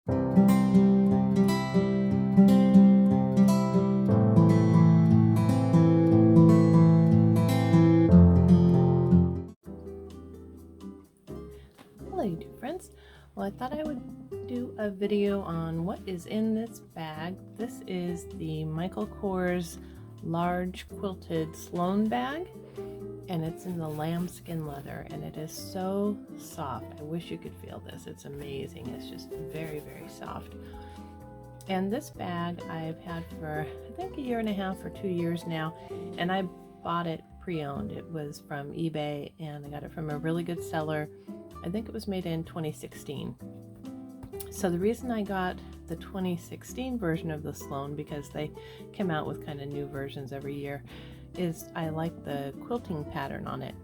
Hello YouTube friends. Well, I thought I would do a video on what is in this bag. This is the Michael Kors large quilted Sloan bag, and it's in the lambskin leather, and it is so soft. I wish you could feel this. It's amazing. It's just very, very soft. And this bag I've had for I think 1.5 or 2 years now, and I bought it pre-owned. It was from eBay, and I got it from a really good seller. I think it was made in 2016. So the reason I got the 2016 version of the Sloan, because they come out with kind of new versions every year, is I like the quilting pattern on it.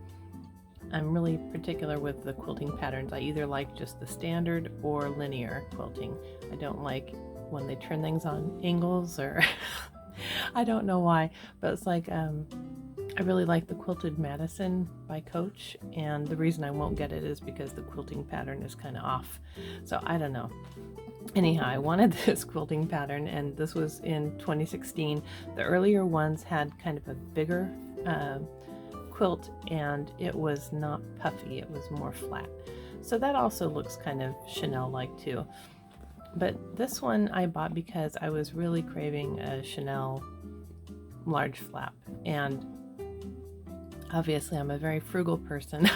I'm really particular with the quilting patterns. I either like just the standard or linear quilting. I don't like when they turn things on angles, or I don't know why, but it's like I really like the Quilted Madison by Coach, and the reason I won't get it is because the quilting pattern is kind of off. So I don't know. Anyhow, I wanted this quilting pattern, and this was in 2016. The earlier ones had kind of a bigger quilt, and it was not puffy, it was more flat. So that also looks kind of Chanel-like too. But this one I bought because I was really craving a Chanel large flap, and obviously I'm a very frugal person.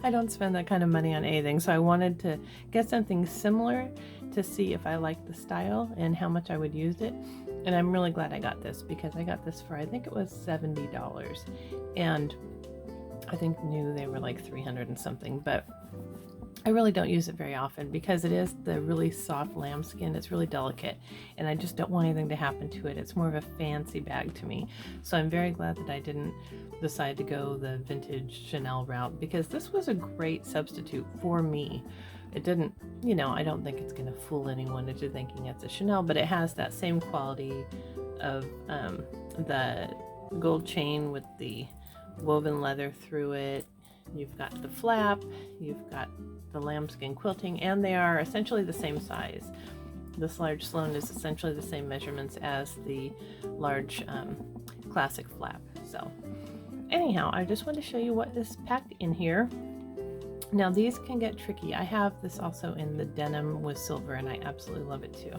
I don't spend that kind of money on anything, so I wanted to get something similar to see if I liked the style and how much I would use it. And I'm really glad I got this, because I got this for, I think it was $70, and I think new they were like 300 and something, but I really don't use it very often because it is the really soft lambskin. It's really delicate, and I just don't want anything to happen to it. It's more of a fancy bag to me. So I'm very glad that I didn't decide to go the vintage Chanel route, because this was a great substitute for me. It didn't, you know, I don't think it's going to fool anyone into thinking it's a Chanel, but it has that same quality of the gold chain with the woven leather through it. You've got the flap, you've got the lambskin quilting, and they are essentially the same size. This large Sloan is essentially the same measurements as the large classic flap. So anyhow, I just want to show you what is packed in here. Now these can get tricky. I have this also in the denim with silver, and I absolutely love it too.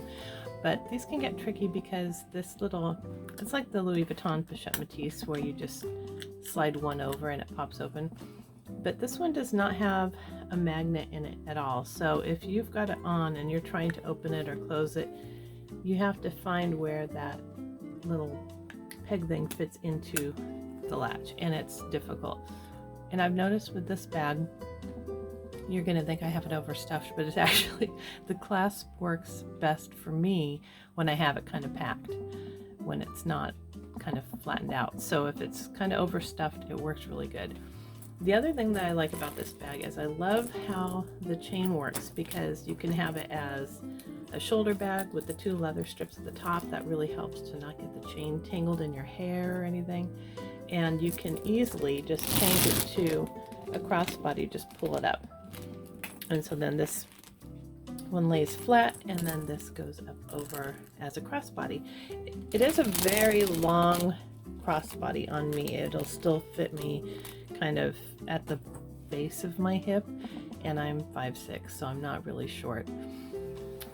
But these can get tricky because this little, it's like the Louis Vuitton Pochette Métis, where you just slide one over and it pops open. But this one does not have a magnet in it at all. So if you've got it on and you're trying to open it or close it, you have to find where that little peg thing fits into the latch, and it's difficult. And I've noticed with this bag, you're going to think I have it overstuffed, but it's actually, the clasp works best for me when I have it kind of packed, when it's not kind of flattened out. So if it's kind of overstuffed, it works really good. The other thing that I like about this bag is I love how the chain works, because you can have it as a shoulder bag with the 2 leather strips at the top. That really helps to not get the chain tangled in your hair or anything. And you can easily just change it to a crossbody, just pull it up. And so then this one lays flat, and then this goes up over as a crossbody. It is a very long crossbody on me. It'll still fit me kind of at the base of my hip, and I'm 5'6", so I'm not really short.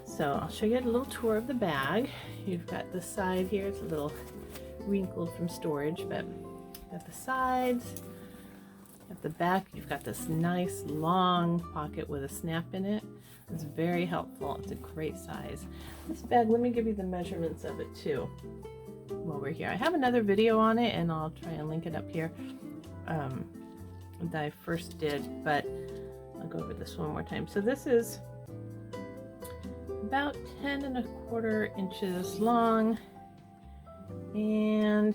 So I'll show you a little tour of the bag. You've got the side here, it's a little wrinkled from storage, but at the sides, at the back, you've got this nice long pocket with a snap in it. It's very helpful. It's a great size. This bag, let me give you the measurements of it too while we're here. I have another video on it, and I'll try and link it up here, that I first did, but I'll go over this one more time. So this is about 10¼ inches long, and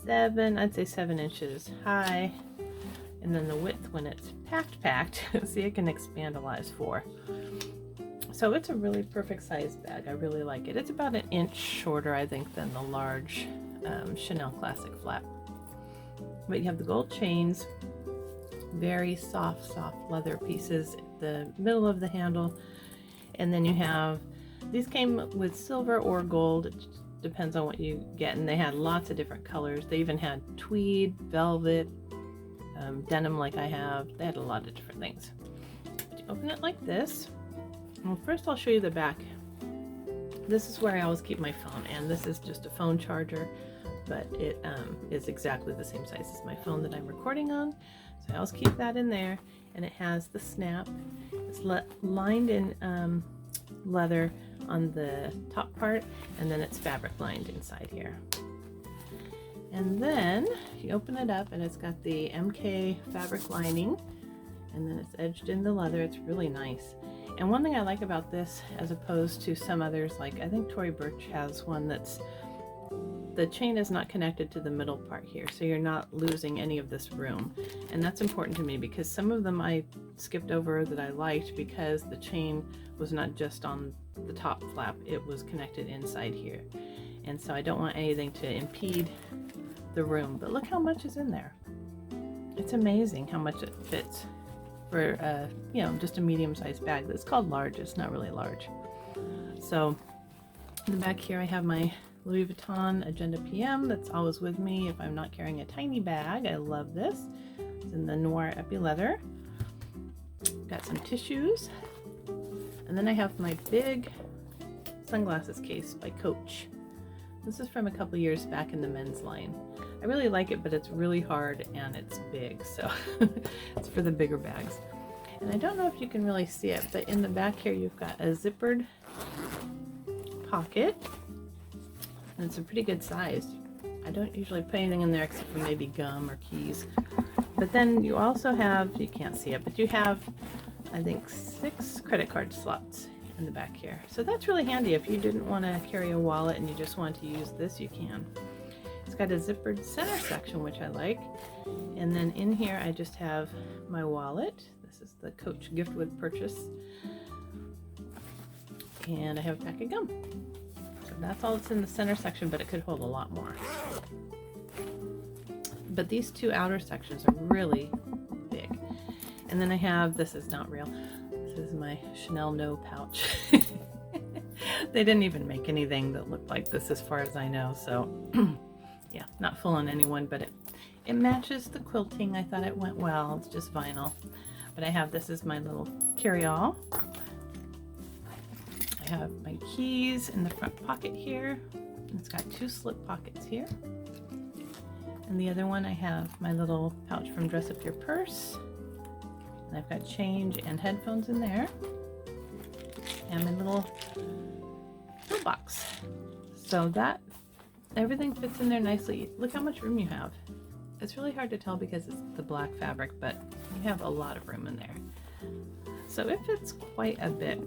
I'd say 7 inches high, and then the width when it's packed, see, it can expand a lot, is 4. So it's a really perfect size bag. I really like it. It's about 1 inch shorter, I think, than the large Chanel Classic flap. But you have the gold chains, very soft leather pieces. the middle of the handle. And then you have, these came with silver or gold, it depends on what you get, and they had lots of different colors. They even had tweed, velvet, denim like I have. They had a lot of different things. But you open it like this. Well, first I'll show you the back. This is where I always keep my phone, and this is just a phone charger, but it is exactly the same size as my phone that I'm recording on. So I always keep that in there, and it has the snap. It's lined in leather on the top part, and then it's fabric lined inside here. And then you open it up and it's got the MK fabric lining, and then it's edged in the leather. It's really nice. And one thing I like about this, as opposed to some others, like I think Tory Burch has one that's, the chain is not connected to the middle part here, so you're not losing any of this room. And that's important to me because some of them I skipped over that I liked because the chain was not just on the top flap, it was connected inside here. And so I don't want anything to impede the room. But look how much is in there. It's amazing how much it fits for you know, just a medium-sized bag. That's called large. It's not really large. So in the back here I have my Louis Vuitton Agenda PM that's always with me if I'm not carrying a tiny bag. I love this. It's in the Noir Epi leather. Got some tissues. And then I have my big sunglasses case by Coach. This is from a couple years back in the men's line. I really like it, but it's really hard and it's big, so it's for the bigger bags. And I don't know if you can really see it, but in the back here you've got a zippered pocket. And it's a pretty good size. I don't usually put anything in there except for maybe gum or keys. But then you also have, you can't see it, but you have, I think, 6 credit card slots in the back here. So that's really handy. If you didn't want to carry a wallet and you just want to use this, you can. It's got a zippered center section, which I like. And then in here I just have my wallet. This is the Coach gift with purchase. And I have a pack of gum. That's all that's in the center section, but it could hold a lot more. But these two outer sections are really big. And then I have, this is not real, this is my Chanel No pouch. They didn't even make anything that looked like this as far as I know, so yeah, not fooling anyone, but it matches the quilting. I thought it went well. It's just vinyl. But I have, this is my little carry-all. I have my keys in the front pocket here. It's got 2 slip pockets here. And the other one I have my little pouch from Dress Up Your Purse. And I've got change and headphones in there. And my little box. So that, everything fits in there nicely. Look how much room you have. It's really hard to tell because it's the black fabric, but you have a lot of room in there. So it fits quite a bit.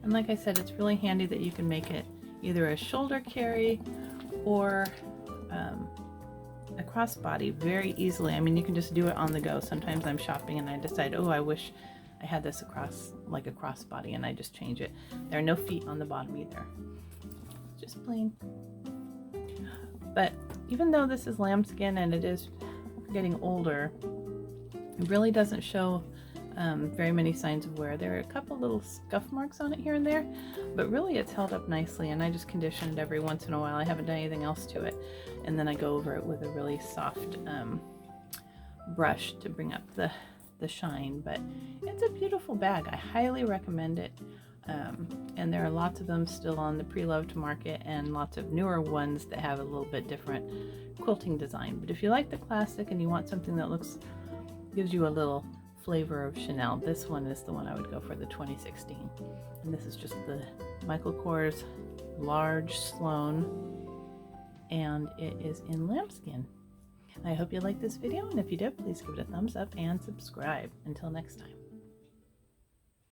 And like I said, it's really handy that you can make it either a shoulder carry or a crossbody very easily. I mean, you can just do it on the go. Sometimes I'm shopping and I decide, oh, I wish I had this across, like a crossbody, and I just change it. There are no feet on the bottom either. Just plain. But even though this is lambskin and it is getting older, it really doesn't show very many signs of wear. There are a couple little scuff marks on it here and there, but really it's held up nicely, and I just condition it every once in a while. I haven't done anything else to it, and then I go over it with a really soft brush to bring up the shine. But it's a beautiful bag. I highly recommend it. And there are lots of them still on the pre-loved market, and lots of newer ones that have a little bit different quilting design. But if you like the classic and you want something that gives you a little flavor of Chanel, this one is the one I would go for, the 2016. And this is just the Michael Kors large Sloan, and it is in lambskin. I hope you liked this video, and if you did, please give it a thumbs up and subscribe. Until next time.